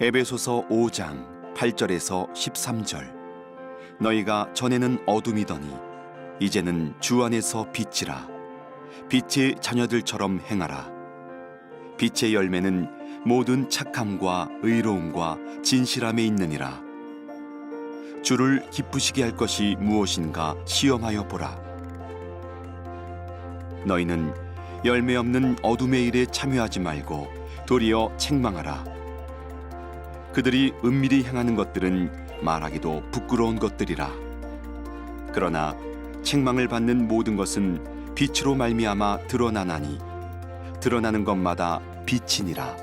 에베소서 5장 8절에서 13절. 너희가 전에는 어둠이더니 이제는 주 안에서 빛이라. 빛의 자녀들처럼 행하라. 빛의 열매는 모든 착함과 의로움과 진실함에 있느니라. 주를 기쁘시게 할 것이 무엇인가 시험하여 보라. 너희는 열매 없는 어둠의 일에 참여하지 말고 도리어 책망하라. 그들이 은밀히 행하는 것들은 말하기도 부끄러운 것들이라. 그러나 책망을 받는 모든 것은 빛으로 말미암아 드러나나니 드러나는 것마다 빛이니라.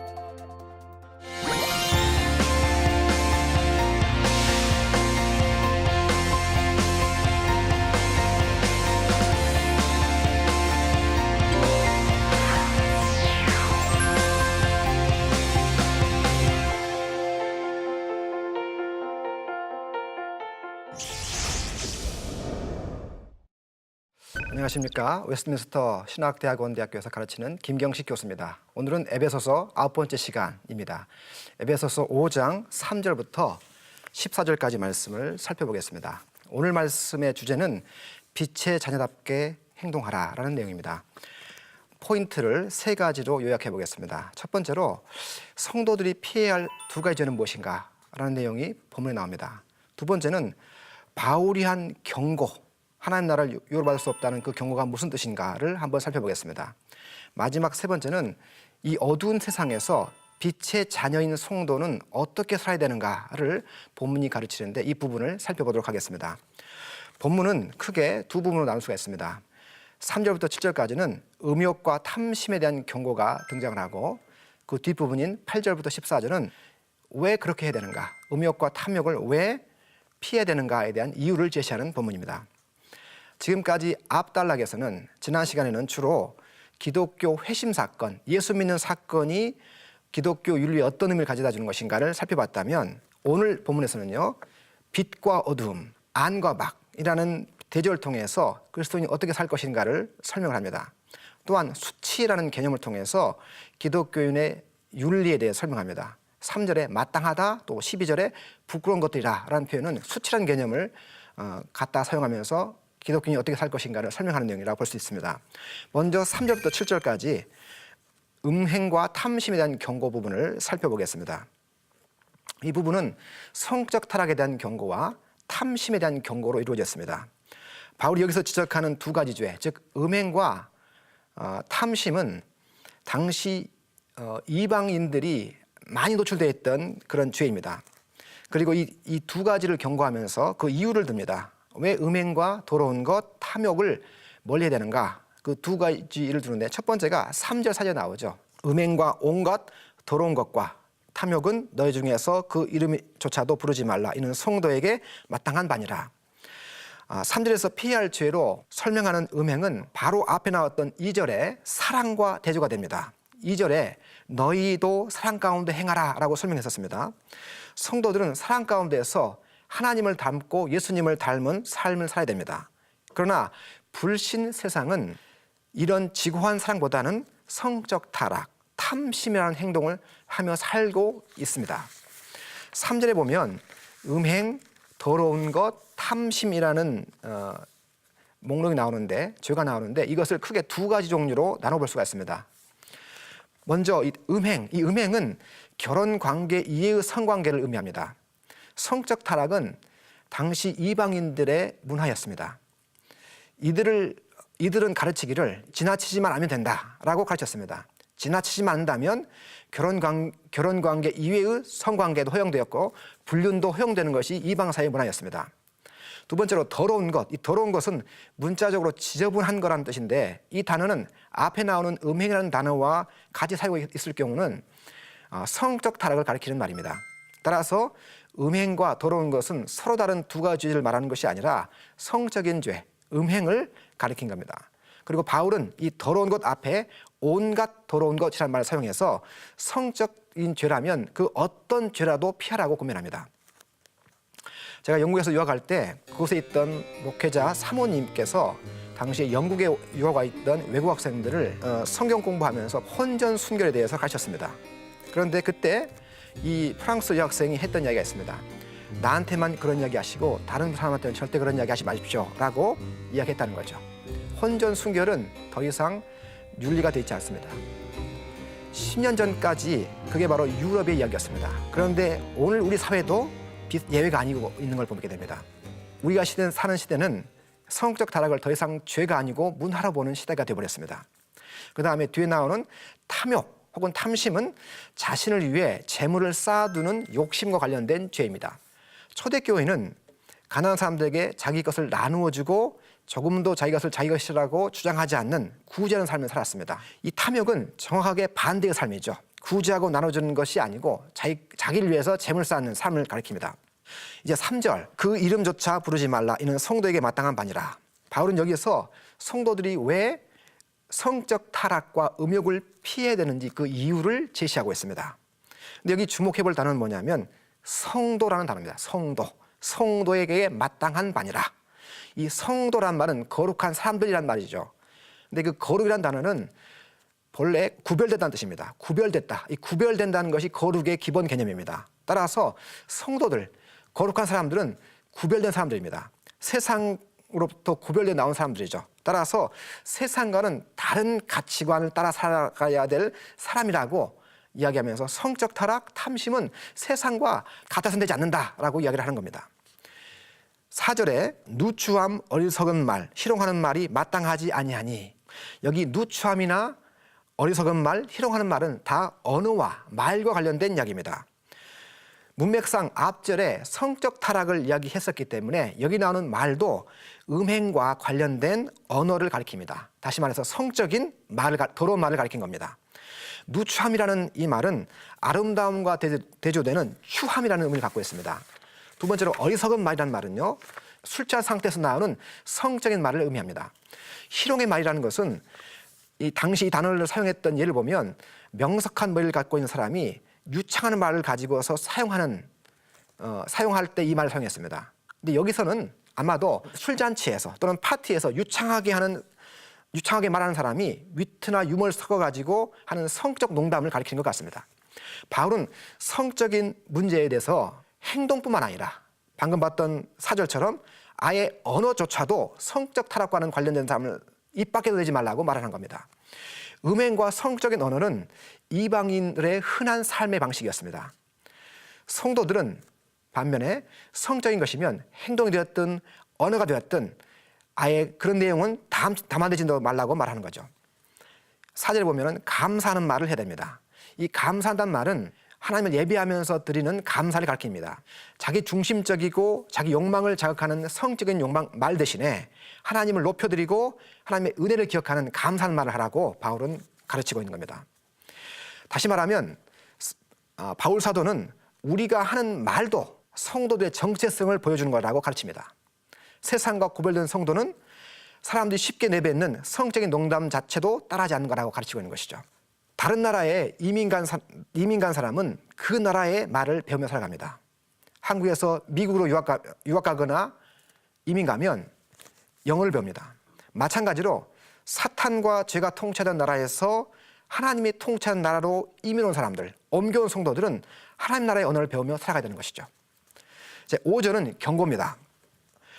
안녕하십니까. 웨스트민스터 신학대학원대학교에서 가르치는 김경식 교수입니다. 오늘은 에베소서 9번째 시간입니다. 에베소서 5장 3절부터 14절까지 말씀을 살펴보겠습니다. 오늘 말씀의 주제는 빛의 자녀답게 행동하라 라는 내용입니다. 포인트를 세 가지로 요약해 보겠습니다. 첫 번째로 성도들이 피해야 할 두 가지 죄는 무엇인가 라는 내용이 본문에 나옵니다. 두 번째는 바울이 한 경고, 하나님 나라를 유로받을 수 없다는 그 경고가 무슨 뜻인가를 한번 살펴보겠습니다. 마지막 세 번째는 이 어두운 세상에서 빛의 자녀인 성도는 어떻게 살아야 되는가를 본문이 가르치는데 이 부분을 살펴보도록 하겠습니다. 본문은 크게 두 부분으로 나눌 수가 있습니다. 3절부터 7절까지는 음욕과 탐심에 대한 경고가 등장을 하고 그 뒷부분인 8절부터 14절은 왜 그렇게 해야 되는가, 음욕과 탐욕을 왜 피해야 되는가에 대한 이유를 제시하는 본문입니다. 지금까지 앞단락에서는 지난 시간에는 주로 기독교 회심 사건, 예수 믿는 사건이 기독교 윤리에 어떤 의미를 가져다 주는 것인가를 살펴봤다면 오늘 본문에서는요, 빛과 어두움, 안과 막이라는 대조를 통해서 그리스도인이 어떻게 살 것인가를 설명을 합니다. 또한 수치라는 개념을 통해서 기독교인의 윤리에 대해 설명합니다. 3절에 마땅하다, 또 12절에 부끄러운 것들이라 라는 표현은 수치라는 개념을 갖다 사용하면서 기독교인이 어떻게 살 것인가를 설명하는 내용이라고 볼 수 있습니다. 먼저 3절부터 7절까지 음행과 탐심에 대한 경고 부분을 살펴보겠습니다. 이 부분은 성적 타락에 대한 경고와 탐심에 대한 경고로 이루어졌습니다. 바울이 여기서 지적하는 두 가지 죄, 즉 음행과 탐심은 당시 이방인들이 많이 노출되어 있던 그런 죄입니다. 그리고 이 두 가지를 경고하면서 그 이유를 듭니다. 왜 음행과 더러운 것, 탐욕을 멀리 해야 되는가? 그 두 가지를 두는데 첫 번째가 3절 4절에 나오죠. 음행과 온갖 더러운 것과 탐욕은 너희 중에서 그 이름조차도 부르지 말라. 이는 성도에게 마땅한 바니라. 3절에서 피해야 할 죄로 설명하는 음행은 바로 앞에 나왔던 2절에 사랑과 대조가 됩니다. 2절에 너희도 사랑 가운데 행하라 라고 설명했었습니다. 성도들은 사랑 가운데에서 하나님을 닮고 예수님을 닮은 삶을 살아야 됩니다. 그러나 불신 세상은 이런 지고한 사랑보다는 성적 타락, 탐심이라는 행동을 하며 살고 있습니다. 3절에 보면 음행, 더러운 것, 탐심이라는 목록이 나오는데, 죄가 나오는데 이것을 크게 두 가지 종류로 나눠볼 수가 있습니다. 먼저 이 음행은 결혼관계 이외의 성관계를 의미합니다. 성적 타락은 당시 이방인들의 문화였습니다. 이들은 가르치기를 지나치지만 않으면 된다라고 가르쳤습니다. 지나치지만 않는다면 결혼관계 이외의 성관계도 허용되었고 불륜도 허용되는 것이 이방사의 문화였습니다. 두 번째로 더러운 것, 이 더러운 것은 문자적으로 지저분한 거라는 뜻인데 이 단어는 앞에 나오는 음행이라는 단어와 같이 사용하고 있을 경우는 성적 타락을 가리키는 말입니다. 따라서 음행과 더러운 것은 서로 다른 두 가지 죄를 말하는 것이 아니라 성적인 죄, 음행을 가리킨 겁니다. 그리고 바울은 이 더러운 것 앞에 온갖 더러운 것이라는 말을 사용해서 성적인 죄라면 그 어떤 죄라도 피하라고 권면합니다. 제가 영국에서 유학할 때 그곳에 있던 목회자 사모님께서 당시에 영국에 유학 와 있던 외국 학생들을 성경 공부하면서 혼전 순결에 대해서 가르쳤습니다. 그런데 그때 이 프랑스 여학생이 했던 이야기가 있습니다. 나한테만 그런 이야기 하시고 다른 사람한테는 절대 그런 이야기 하지 마십시오 라고 이야기했다는 거죠. 혼전 순결은 더 이상 윤리가 되어 있지 않습니다. 10년 전까지 그게 바로 유럽의 이야기였습니다. 그런데 오늘 우리 사회도 예외가 아니고 있는 걸 보게 됩니다. 우리가 사는 시대는 성적 타락을 더 이상 죄가 아니고 문화로 보는 시대가 되어버렸습니다. 그 다음에 뒤에 나오는 탐욕 혹은 탐심은 자신을 위해 재물을 쌓아두는 욕심과 관련된 죄입니다. 초대교회는 가난한 사람들에게 자기 것을 나누어주고 조금도 자기 것을 자기 것이라고 주장하지 않는 구제하는 삶을 살았습니다. 이 탐욕은 정확하게 반대의 삶이죠. 구제하고 나눠주는 것이 아니고 자기를 위해서 재물 쌓는 삶을 가리킵니다. 이제 3절, 그 이름조차 부르지 말라. 이는 성도에게 마땅한 바니라. 바울은 여기서 성도들이 왜 성적 타락과 음욕을 피해야 되는지 그 이유를 제시하고 있습니다. 근데 여기 주목해 볼 단어는 뭐냐면 성도라는 단어입니다. 성도에게 마땅한 바니라. 이 성도란 말은 거룩한 사람들이란 말이죠. 근데 그 거룩이란 단어는 본래 구별됐다는 뜻입니다. 구별됐다. 이 구별된다는 것이 거룩의 기본 개념입니다. 따라서 성도들, 거룩한 사람들은 구별된 사람들입니다. 세상으로부터 구별되어 나온 사람들이죠. 따라서 세상과는 다른 가치관을 따라 살아가야 될 사람이라고 이야기하면서 성적 타락, 탐심은 세상과 같아서는 되지 않는다라고 이야기를 하는 겁니다. 4절에 누추함, 어리석은 말, 희롱하는 말이 마땅하지 아니하니. 여기 누추함이나 어리석은 말, 희롱하는 말은 다 언어와 말과 관련된 이야기입니다. 문맥상 앞절에 성적 타락을 이야기했었기 때문에 여기 나오는 말도 음행과 관련된 언어를 가리킵니다. 다시 말해서 성적인 말을, 더러운 말을 가리킨 겁니다. 누추함이라는 이 말은 아름다움과 대조되는 추함이라는 의미를 갖고 있습니다. 두 번째로 어리석은 말이라는 말은요, 술 취한 상태에서 나오는 성적인 말을 의미합니다. 희롱의 말이라는 것은 당시 이 단어를 사용했던 예를 보면 명석한 머리를 갖고 있는 사람이 유창한 말을 가지고서 사용할 때 이 말을 사용했습니다. 근데 여기서는 아마도 술잔치에서 또는 파티에서 유창하게 말하는 사람이 위트나 유머를 섞어가지고 하는 성적 농담을 가리키는 것 같습니다. 바울은 성적인 문제에 대해서 행동뿐만 아니라 방금 봤던 4절처럼 아예 언어조차도 성적 타락과는 관련된 사람을 입 밖에도 내지 말라고 말하는 겁니다. 음행과 성적인 언어는 이방인들의 흔한 삶의 방식이었습니다. 성도들은 반면에 성적인 것이면 행동이 되었든 언어가 되었든 아예 그런 내용은 담아내지 말라고 말하는 거죠. 4절에 보면 감사하는 말을 해야 됩니다. 이 감사한다는 말은 하나님을 예배하면서 드리는 감사를 가리킵니다. 자기 중심적이고 자기 욕망을 자극하는 성적인 욕망 말 대신에 하나님을 높여드리고 하나님의 은혜를 기억하는 감사하는 말을 하라고 바울은 가르치고 있는 겁니다. 다시 말하면 바울 사도는 우리가 하는 말도 성도들의 정체성을 보여주는 거라고 가르칩니다. 세상과 구별된 성도는 사람들이 쉽게 내뱉는 성적인 농담 자체도 따라하지 않는 거라고 가르치고 있는 것이죠. 다른 나라에 이민 간 사람은 그 나라의 말을 배우며 살아갑니다. 한국에서 미국으로 유학 가거나 이민 가면 영어를 배웁니다. 마찬가지로 사탄과 죄가 통치하던 나라에서 하나님이 통치하는 나라로 이민 온 사람들, 옮겨온 성도들은 하나님 나라의 언어를 배우며 살아가야 되는 것이죠. 이제 5절은 경고입니다.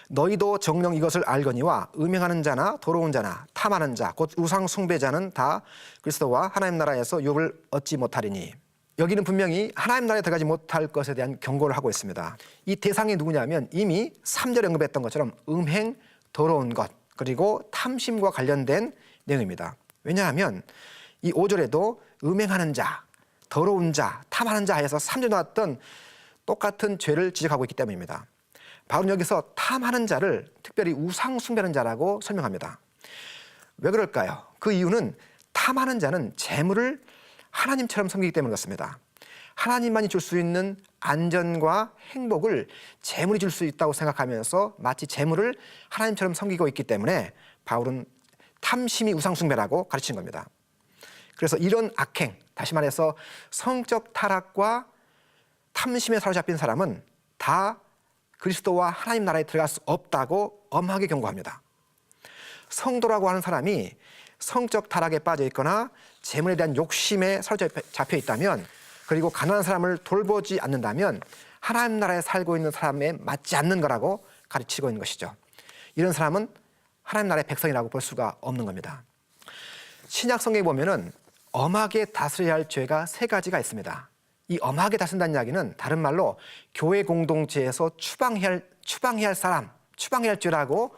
너희도 정녕 이것을 알거니와 음행하는 자나 더러운 자나 탐하는 자 곧 우상 숭배자는 다 그리스도와 하나님 나라에서 유업을 얻지 못하리니. 여기는 분명히 하나님 나라에 들어가지 못할 것에 대한 경고를 하고 있습니다. 이 대상이 누구냐면 이미 3절에 언급했던 것처럼 음행, 더러운 것 그리고 탐심과 관련된 내용입니다. 왜냐하면 이 5절에도 음행하는 자, 더러운 자, 탐하는 자 해서 3절에 나왔던 똑같은 죄를 지적하고 있기 때문입니다. 바울은 여기서 탐하는 자를 특별히 우상 숭배하는 자라고 설명합니다. 왜 그럴까요? 그 이유는 탐하는 자는 재물을 하나님처럼 섬기기 때문에 그렇습니다. 하나님만이 줄 수 있는 안전과 행복을 재물이 줄 수 있다고 생각하면서 마치 재물을 하나님처럼 섬기고 있기 때문에 바울은 탐심이 우상 숭배라고 가르치는 겁니다. 그래서 이런 악행, 다시 말해서 성적 타락과 탐심에 사로잡힌 사람은 다 그리스도와 하나님 나라에 들어갈 수 없다고 엄하게 경고합니다. 성도라고 하는 사람이 성적 타락에 빠져 있거나 재물에 대한 욕심에 사로잡혀 있다면 그리고 가난한 사람을 돌보지 않는다면 하나님 나라에 살고 있는 사람에 맞지 않는 거라고 가르치고 있는 것이죠. 이런 사람은 하나님 나라의 백성이라고 볼 수가 없는 겁니다. 신약 성경에 보면은 엄하게 다스려야 할 죄가 3가지가 있습니다. 이 엄하게 다스린다는 이야기는 다른 말로 교회 공동체에서 추방해야 할 사람, 추방해야 할 죄라고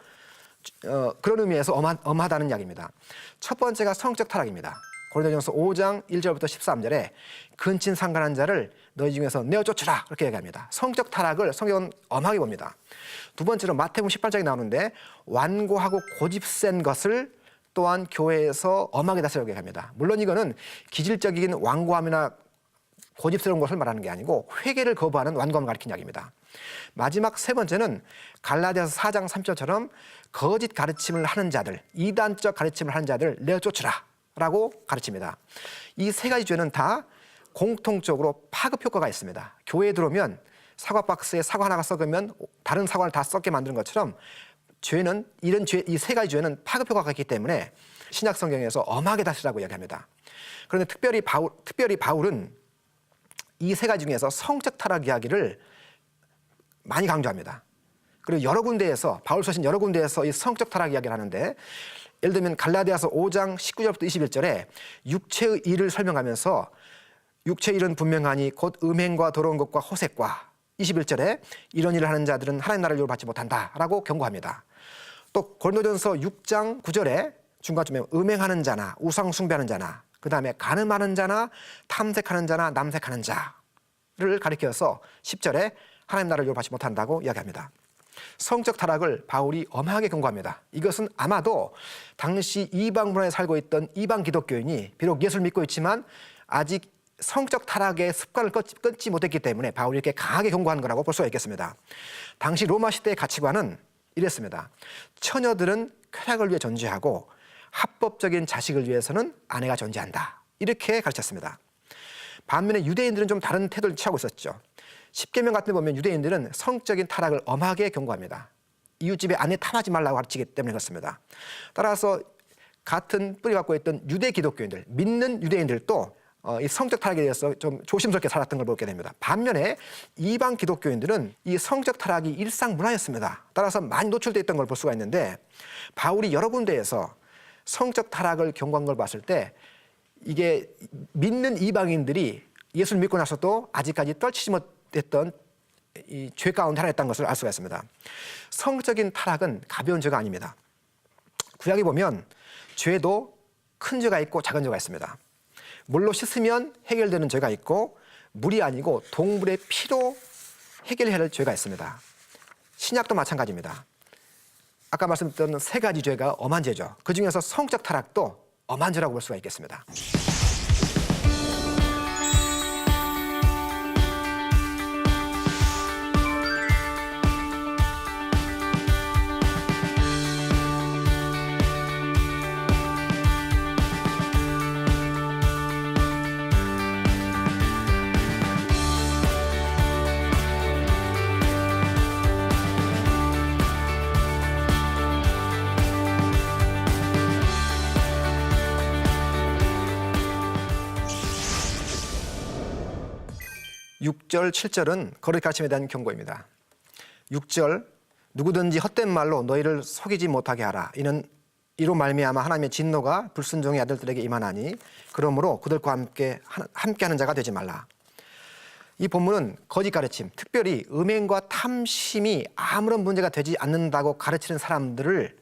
그런 의미에서 엄하다는 이야기입니다. 첫 번째가 성적 타락입니다. 고린도전서 5장 1절부터 13절에 근친 상간한 자를 너희 중에서 내어 쫓으라 그렇게 얘기합니다. 성적 타락을 성경은 엄하게 봅니다. 두 번째로 마태복음 18장에 나오는데 완고하고 고집센 것을 또한 교회에서 엄하게 다스리라고 얘기합니다. 물론 이거는 기질적인 완고함이나 고집스러운 것을 말하는 게 아니고 회개를 거부하는 완고함을 가리키는 이야기입니다. 마지막 3번째는 갈라디아서 4장 3절처럼 거짓 가르침을 하는 자들, 이단적 가르침을 하는 자들 내어 쫓으라 라고 가르칩니다. 이 3가지 죄는 다 공통적으로 파급 효과가 있습니다. 교회에 들어오면 사과 박스에 사과 하나가 썩으면 다른 사과를 다 썩게 만드는 것처럼 죄는 이런 죄, 이 3가지 죄는 파급 효과가 있기 때문에 신약 성경에서 엄하게 다스리라고 이야기합니다. 그런데 특별히 바울은 이 3가지 중에서 성적 타락 이야기를 많이 강조합니다. 그리고 여러 군데에서 바울 서신 여러 군데에서 이 성적 타락 이야기를 하는데 예를 들면 갈라디아서 5장 19절부터 21절에 육체의 일을 설명하면서 육체의 일은 분명하니 곧 음행과 더러운 것과 호색과 21절에 이런 일을 하는 자들은 하나님 나라를 유업을 받지 못한다라고 경고합니다. 또 고린도전서 6장 9절에 중간쯤에 음행하는 자나 우상 숭배하는 자나 그 다음에 간음하는 자나 탐색하는 자나 남색하는 자를 가리켜서 10절에 하나님 나라를 유업을 받지 못한다고 이야기합니다. 성적 타락을 바울이 엄하게 경고합니다. 이것은 아마도 당시 이방 문화에 살고 있던 이방 기독교인이 비록 예수를 믿고 있지만 아직 성적 타락의 습관을 끊지 못했기 때문에 바울이 이렇게 강하게 경고하는 거라고 볼 수가 있겠습니다. 당시 로마 시대의 가치관은 이랬습니다. 처녀들은 쾌락을 위해 존재하고 합법적인 자식을 위해서는 아내가 존재한다. 이렇게 가르쳤습니다. 반면에 유대인들은 좀 다른 태도를 취하고 있었죠. 십계명 같은 데 보면 유대인들은 성적인 타락을 엄하게 경고합니다. 이웃집에 아내 탐하지 말라고 가르치기 때문에 그렇습니다. 따라서 같은 뿌리 갖고 있던 유대 기독교인들, 믿는 유대인들도 이 성적 타락에 대해서 좀 조심스럽게 살았던 걸 보게 됩니다. 반면에 이방 기독교인들은 이 성적 타락이 일상 문화였습니다. 따라서 많이 노출되어 있던 걸 볼 수가 있는데 바울이 여러 군데에서 성적 타락을 경고한 걸 봤을 때 이게 믿는 이방인들이 예수를 믿고 나서도 아직까지 떨치지 못했던 이 죄 가운데 하나였다는 것을 알 수가 있습니다. 성적인 타락은 가벼운 죄가 아닙니다. 구약에 보면 죄도 큰 죄가 있고 작은 죄가 있습니다. 물로 씻으면 해결되는 죄가 있고 물이 아니고 동물의 피로 해결해야 할 죄가 있습니다. 신약도 마찬가지입니다. 아까 말씀드렸던 3가지 죄가 엄한 죄죠. 그중에서 성적 타락도 엄한 죄라고 볼 수가 있겠습니다. 육 절 7절은 거룩 가르침에 대한 경고입니다. 6절 누구든지 헛된 말로 너희를 속이지 못하게 하라. 이로 말미암아 하나님의 진노가 불순종의 아들들에게 임하나니 그러므로 그들과 함께하는 자가 되지 말라. 이 본문은 거짓 가르침, 특별히 음행과 탐심이 아무런 문제가 되지 않는다고 가르치는 사람들을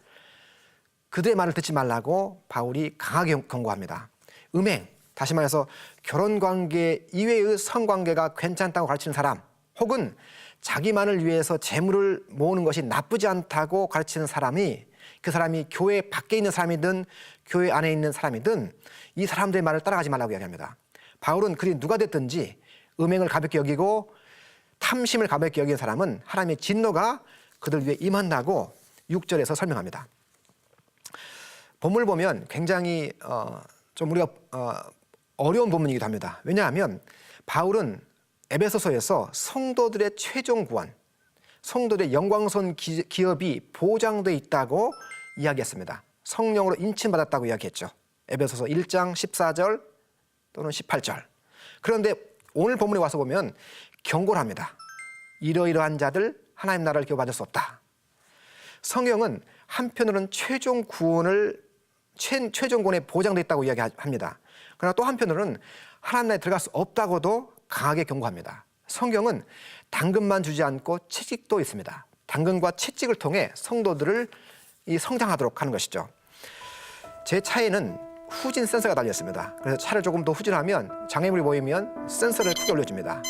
그들의 말을 듣지 말라고 바울이 강하게 경고합니다. 음행, 다시 말해서 결혼관계 이외의 성관계가 괜찮다고 가르치는 사람 혹은 자기만을 위해서 재물을 모으는 것이 나쁘지 않다고 가르치는 사람이 그 사람이 교회 밖에 있는 사람이든 교회 안에 있는 사람이든 이 사람들의 말을 따라가지 말라고 이야기합니다. 바울은 그들이 누가 됐든지 음행을 가볍게 여기고 탐심을 가볍게 여기는 사람은 하나님의 진노가 그들 위에 임한다고 6절에서 설명합니다. 본문을 보면 굉장히 좀 우리가 어려운 본문이기도 합니다. 왜냐하면 바울은 에베소서에서 성도들의 최종 구원, 성도들의 영광스러운 기업이 보장되어 있다고 이야기했습니다. 성령으로 인침받았다고 이야기했죠. 에베소서 1장 14절 또는 18절. 그런데 오늘 본문에 와서 보면 경고를 합니다. 이러이러한 자들 하나님 나라를 기업받을 수 없다. 성경은 한편으로는 최종 구원에 보장되어 있다고 이야기합니다. 그러나 또 한편으로는 하나님 나라에 들어갈 수 없다고도 강하게 경고합니다. 성경은 당근만 주지 않고 채찍도 있습니다. 당근과 채찍을 통해 성도들을 성장하도록 하는 것이죠. 제 차에는 후진 센서가 달려 있습니다. 그래서 차를 조금 더 후진하면 장애물이 보이면 센서를 크게 올려줍니다.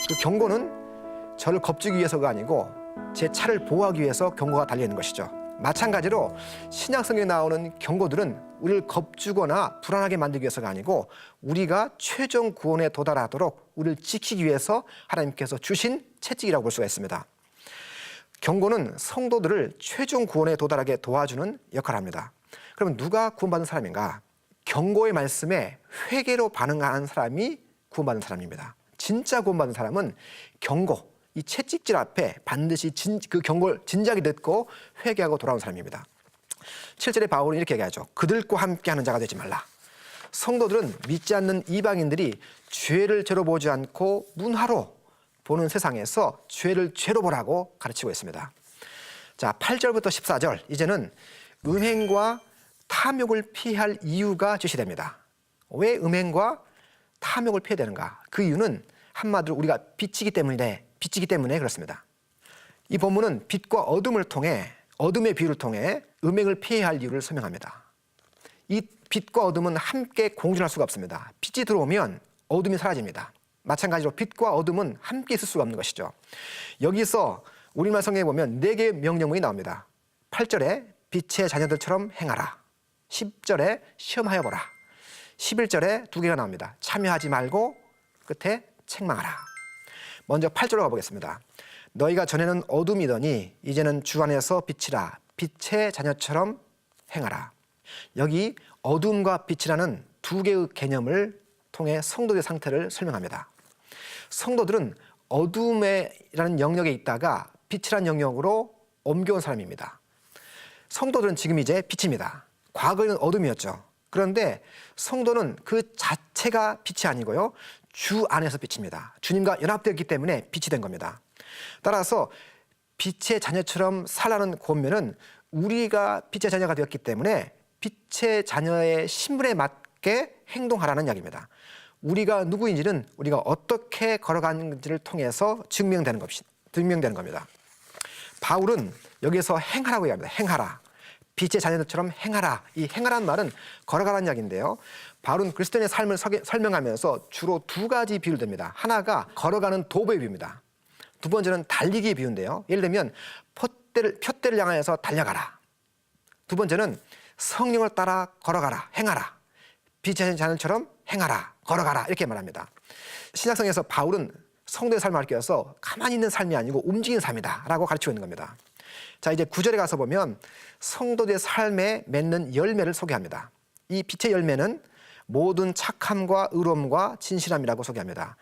그 경고는 저를 겁주기 위해서가 아니고 제 차를 보호하기 위해서 경고가 달려 있는 것이죠. 마찬가지로 신약 성경에 나오는 경고들은 우리를 겁주거나 불안하게 만들기 위해서가 아니고 우리가 최종 구원에 도달하도록 우리를 지키기 위해서 하나님께서 주신 채찍이라고 볼 수가 있습니다. 경고는 성도들을 최종 구원에 도달하게 도와주는 역할을 합니다. 그러면 누가 구원받은 사람인가? 경고의 말씀에 회개로 반응하는 사람이 구원받은 사람입니다. 진짜 구원받은 사람은 경고, 이 채찍질 앞에 반드시 그 경고를 진작에 듣고 회개하고 돌아온 사람입니다. 7절에 바울은 이렇게 얘기하죠. 그들과 함께하는 자가 되지 말라. 성도들은 믿지 않는 이방인들이 죄를 죄로 보지 않고 문화로 보는 세상에서 죄를 죄로 보라고 가르치고 있습니다. 자, 8절부터 14절 이제는 음행과 탐욕을 피할 이유가 제시됩니다. 왜 음행과 탐욕을 피해야 되는가? 그 이유는 한마디로 우리가 빛이기 때문에 그렇습니다. 이 본문은 빛과 어둠을 통해 어둠의 비유를 통해 음행을 피해야 할 이유를 설명합니다. 이 빛과 어둠은 함께 공존할 수가 없습니다. 빛이 들어오면 어둠이 사라집니다. 마찬가지로 빛과 어둠은 함께 있을 수가 없는 것이죠. 여기서 우리말 성경에 보면 4개의 명령문이 나옵니다. 8절에 빛의 자녀들처럼 행하라. 10절에 시험하여 보라. 11절에 2개가 나옵니다. 참여하지 말고 끝에 책망하라. 먼저 8절로 가보겠습니다. 너희가 전에는 어둠이더니 이제는 주 안에서 빛이라. 빛의 자녀처럼 행하라. 여기 어둠과 빛이라는 2개의 개념을 통해 성도의 상태를 설명합니다. 성도들은 어둠이라는 영역에 있다가 빛이라는 영역으로 옮겨온 사람입니다. 성도들은 지금 이제 빛입니다. 과거에는 어둠이었죠. 그런데 성도는 그 자체가 빛이 아니고요. 주 안에서 빛입니다. 주님과 연합되었기 때문에 빛이 된 겁니다. 따라서 빛의 자녀처럼 살라는 권면은 우리가 빛의 자녀가 되었기 때문에 빛의 자녀의 신분에 맞게 행동하라는 이야기입니다. 우리가 누구인지는 우리가 어떻게 걸어가는지를 통해서 증명되는 겁니다. 바울은 여기서 행하라고 이야기합니다. 행하라. 빛의 자녀들처럼 행하라. 이 행하라는 말은 걸어가라는 이야기인데요. 바울은 그리스도인의 삶을 설명하면서 주로 2가지 비유를 듭니다. 하나가 걸어가는 도보의 비유입니다. 2번째는 달리기의 비유인데요. 예를 들면 푯대를 향하여서 달려가라. 2번째는 성령을 따라 걸어가라. 행하라. 빛의 자녀처럼 행하라. 걸어가라. 이렇게 말합니다. 신약성에서 바울은 성도의 삶을 가르쳐서 가만히 있는 삶이 아니고 움직이는 삶이다 라고 가르치고 있는 겁니다. 자, 이제 9절에 가서 보면 성도의 삶에 맺는 열매를 소개합니다. 이 빛의 열매는 모든 착함과 의로움과 진실함이라고 소개합니다.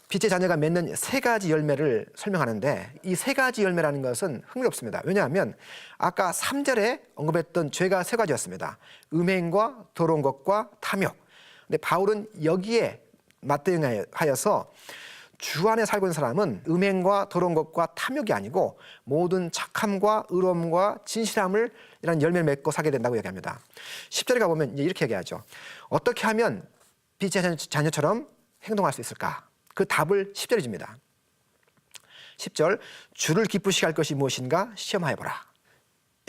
빛의 자녀가 맺는 3가지 열매를 설명하는데 이 3가지 열매라는 것은 흥미롭습니다. 왜냐하면 아까 3절에 언급했던 죄가 3가지였습니다. 음행과 더러운 것과 탐욕. 근데 바울은 여기에 맞대응하여서 주 안에 살고 있는 사람은 음행과 더러운 것과 탐욕이 아니고 모든 착함과 의로움과 진실함을 이런 열매를 맺고 살게 된다고 얘기합니다. 10절에 가보면 이렇게 얘기하죠. 어떻게 하면 빛의 자녀처럼 행동할 수 있을까? 그 답을 10절에 줍니다. 10절, 주를 기쁘시게 할 것이 무엇인가 시험해보라.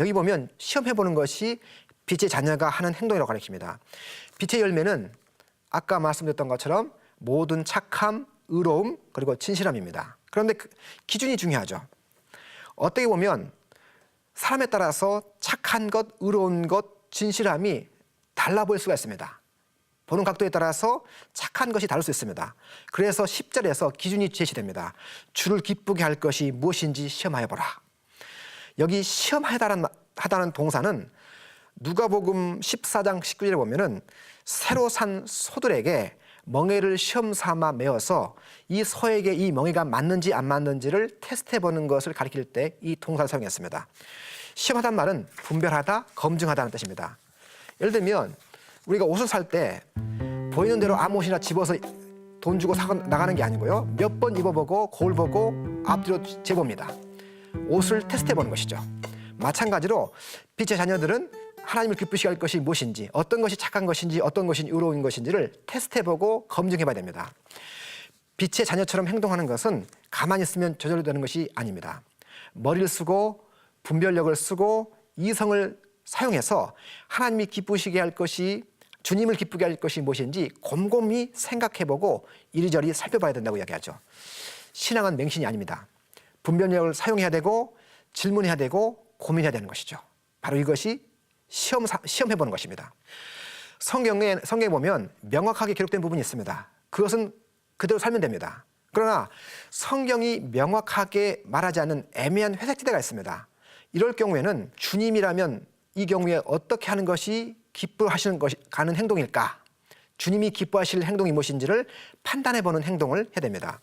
여기 보면 시험해보는 것이 빛의 자녀가 하는 행동이라고 가르칩니다. 빛의 열매는 아까 말씀드렸던 것처럼 모든 착함, 의로움, 그리고 진실함입니다. 그런데 그 기준이 중요하죠. 어떻게 보면 사람에 따라서 착한 것, 의로운 것, 진실함이 달라 보일 수가 있습니다. 보는 각도에 따라서 착한 것이 다를 수 있습니다. 그래서 10절에서 기준이 제시됩니다. 주를 기쁘게 할 것이 무엇인지 시험하여보라. 여기 시험하다는 동사는 누가복음 14장 19절에 보면은 새로 산 소들에게 멍에를 시험 삼아 메어서 이 소에게 이 멍에가 맞는지 안 맞는지를 테스트해보는 것을 가리킬 때 이 동사를 사용했습니다. 시험하다는 말은 분별하다, 검증하다는 뜻입니다. 예를 들면 우리가 옷을 살 때 보이는 대로 아무 옷이나 집어서 돈 주고 나가는 게 아니고요. 몇 번 입어보고 거울 보고 앞뒤로 재봅니다. 옷을 테스트해보는 것이죠. 마찬가지로 빛의 자녀들은 하나님을 기쁘시게 할 것이 무엇인지, 어떤 것이 착한 것인지, 어떤 것이 의로운 것인지를 테스트해보고 검증해봐야 됩니다. 빛의 자녀처럼 행동하는 것은 가만히 있으면 저절되는 것이 아닙니다. 머리를 쓰고 분별력을 쓰고 이성을 사용해서 하나님이 기쁘시게 할 것이, 주님을 기쁘게 할 것이 무엇인지 곰곰이 생각해보고 이리저리 살펴봐야 된다고 이야기하죠. 신앙은 맹신이 아닙니다. 분별력을 사용해야 되고 질문해야 되고 고민해야 되는 것이죠. 바로 이것이 시험해보는 것입니다. 성경에 보면 명확하게 기록된 부분이 있습니다. 그것은 그대로 살면 됩니다. 그러나 성경이 명확하게 말하지 않는 애매한 회색지대가 있습니다. 이럴 경우에는 주님이라면 이 경우에 어떻게 하는 것이 기뻐하시는 가는 행동일까? 주님이 기뻐하실 행동이 무엇인지를 판단해보는 행동을 해야 됩니다.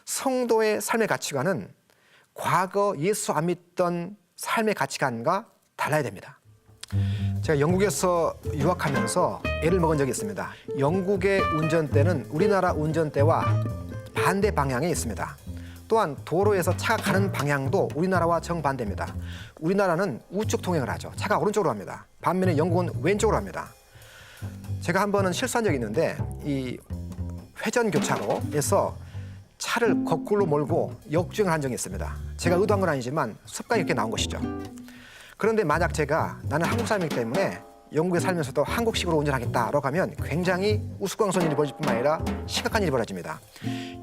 성도의 삶의 가치관은 과거 예수 안 믿던 삶의 가치관과 달라야 됩니다. 제가 영국에서 유학하면서 애를 먹은 적이 있습니다. 영국의 운전대는 우리나라 운전대와 반대 방향에 있습니다. 또한 도로에서 차가 가는 방향도 우리나라와 정반대입니다. 우리나라는 우측 통행을 하죠. 차가 오른쪽으로 합니다. 반면에 영국은 왼쪽으로 합니다. 제가 한 번은 실수한 적이 있는데 이 회전 교차로에서 차를 거꾸로 몰고 역주행을 한 적이 있습니다. 제가 의도한 건 아니지만 습관이 이렇게 나온 것이죠. 그런데 만약 제가 나는 한국 사람이기 때문에 영국에 살면서도 한국식으로 운전하겠다라고 하면 굉장히 우스꽝스러운 일이 벌어질 뿐만 아니라 심각한 일이 벌어집니다.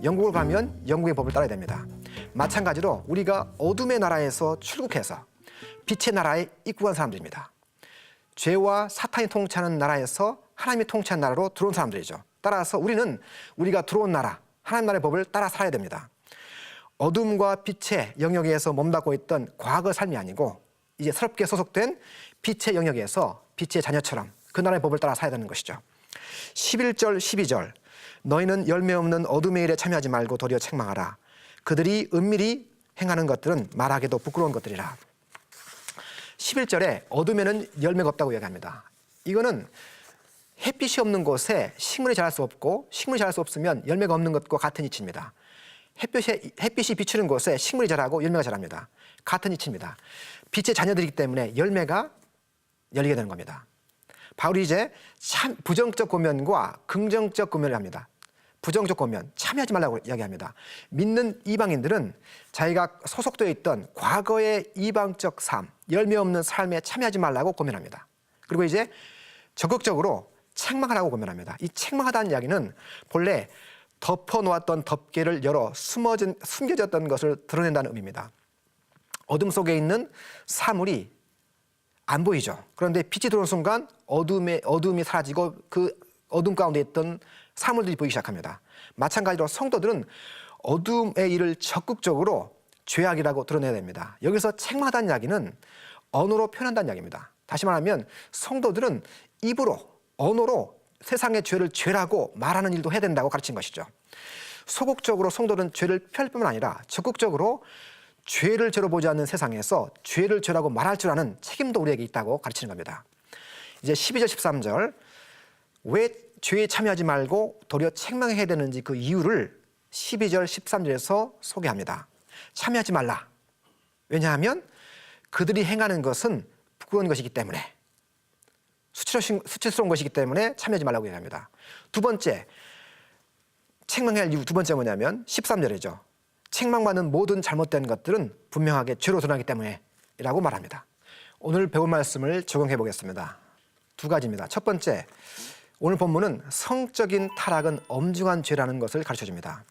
영국을 가면 영국의 법을 따라야 됩니다. 마찬가지로 우리가 어둠의 나라에서 출국해서 빛의 나라에 입국한 사람들입니다. 죄와 사탄이 통치하는 나라에서 하나님이 통치하는 나라로 들어온 사람들이죠. 따라서 우리가 들어온 나라, 하나님 나라의 법을 따라 살아야 됩니다. 어둠과 빛의 영역에서 몸담고 있던 과거 삶이 아니고 이제 새롭게 소속된 빛의 영역에서 빛의 자녀처럼 그 나라의 법을 따라 살아야 되는 것이죠. 11절 12절 너희는 열매 없는 어둠의 일에 참여하지 말고 도리어 책망하라. 그들이 은밀히 행하는 것들은 말하기도 부끄러운 것들이라. 11절에 어둠에는 열매가 없다고 이야기합니다. 이거는 햇빛이 없는 곳에 식물이 자랄 수 없고 식물이 자랄 수 없으면 열매가 없는 것과 같은 이치입니다. 햇빛이 비추는 곳에 식물이 자라고 열매가 자랍니다. 같은 이치입니다. 빛의 자녀들이기 때문에 열매가 열리게 되는 겁니다. 바울이 이제 참 부정적 고면과 긍정적 고면을 합니다. 부정적 고면, 참여하지 말라고 이야기합니다. 믿는 이방인들은 자기가 소속되어 있던 과거의 이방적 삶, 열매 없는 삶에 참여하지 말라고 고면합니다. 그리고 이제 적극적으로 책망하라고 고면합니다. 이 책망하다는 이야기는 본래 덮어놓았던 덮개를 열어 숨겨졌던 것을 드러낸다는 의미입니다. 어둠 속에 있는 사물이 안 보이죠. 그런데 빛이 들어오는 순간 어둠이 사라지고 그 어둠 가운데 있던 사물들이 보이기 시작합니다. 마찬가지로 성도들은 어둠의 일을 적극적으로 죄악이라고 드러내야 됩니다. 여기서 책망하다는 이야기는 언어로 표현한다는 이야기입니다. 다시 말하면 성도들은 입으로, 언어로 세상의 죄를 죄라고 말하는 일도 해야 된다고 가르친 것이죠. 소극적으로 성도는 죄를 피할 뿐만 아니라 적극적으로 죄를 죄로 보지 않는 세상에서 죄를 죄라고 말할 줄 아는 책임도 우리에게 있다고 가르치는 겁니다. 이제 12절 13절 왜 죄에 참여하지 말고 도리어 책망해야 되는지 그 이유를 12절 13절에서 소개합니다. 참여하지 말라. 왜냐하면 그들이 행하는 것은 부끄러운 것이기 때문에 수치스러운 것이기 때문에 참여하지 말라고 얘기합니다. 두 번째 책망해야 할 이유 두 번째 뭐냐면 13절이죠. 책망받는 모든 잘못된 것들은 분명하게 죄로 드러나기 때문에 라고 말합니다. 오늘 배운 말씀을 적용해 보겠습니다. 두 가지입니다. 첫 번째, 오늘 본문은 성적인 타락은 엄중한 죄라는 것을 가르쳐줍니다.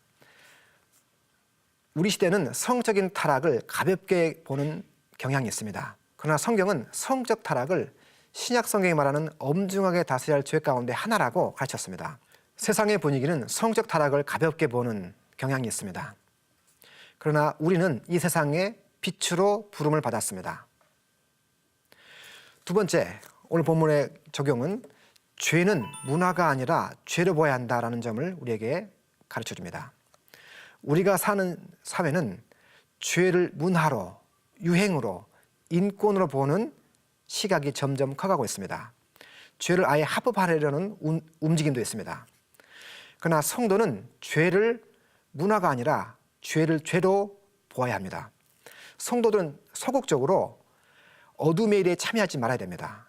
우리 시대는 성적인 타락을 가볍게 보는 경향이 있습니다. 그러나 성경은 성적 타락을 신약 성경이 말하는 엄중하게 다스려야 할 죄 가운데 하나라고 가르쳤습니다. 세상의 분위기는 성적 타락을 가볍게 보는 경향이 있습니다. 그러나 우리는 이 세상의 빛으로 부름을 받았습니다. 두 번째, 오늘 본문의 적용은 죄는 문화가 아니라 죄로 보아야 한다는 점을 우리에게 가르쳐줍니다. 우리가 사는 사회는 죄를 문화로, 유행으로, 인권으로 보는 시각이 점점 커가고 있습니다. 죄를 아예 합법화하려는 움직임도 있습니다. 그러나 성도는 죄를 문화가 아니라 죄를 죄로 보아야 합니다. 성도들은 소극적으로 어둠의 일에 참여하지 말아야 됩니다.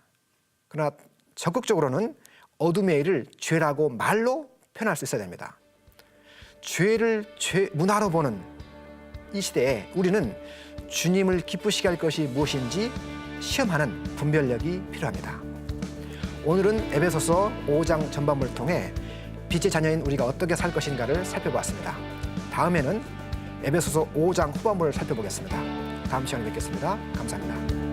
그러나 적극적으로는 어둠의 일을 죄라고 말로 표현할 수 있어야 됩니다. 죄를 문화로 보는 이 시대에 우리는 주님을 기쁘시게 할 것이 무엇인지 시험하는 분별력이 필요합니다. 오늘은 에베소서 5장 전반부를 통해 빛의 자녀인 우리가 어떻게 살 것인가를 살펴보았습니다. 다음에는 에베소서 5장 후반부를 살펴보겠습니다. 다음 시간에 뵙겠습니다. 감사합니다.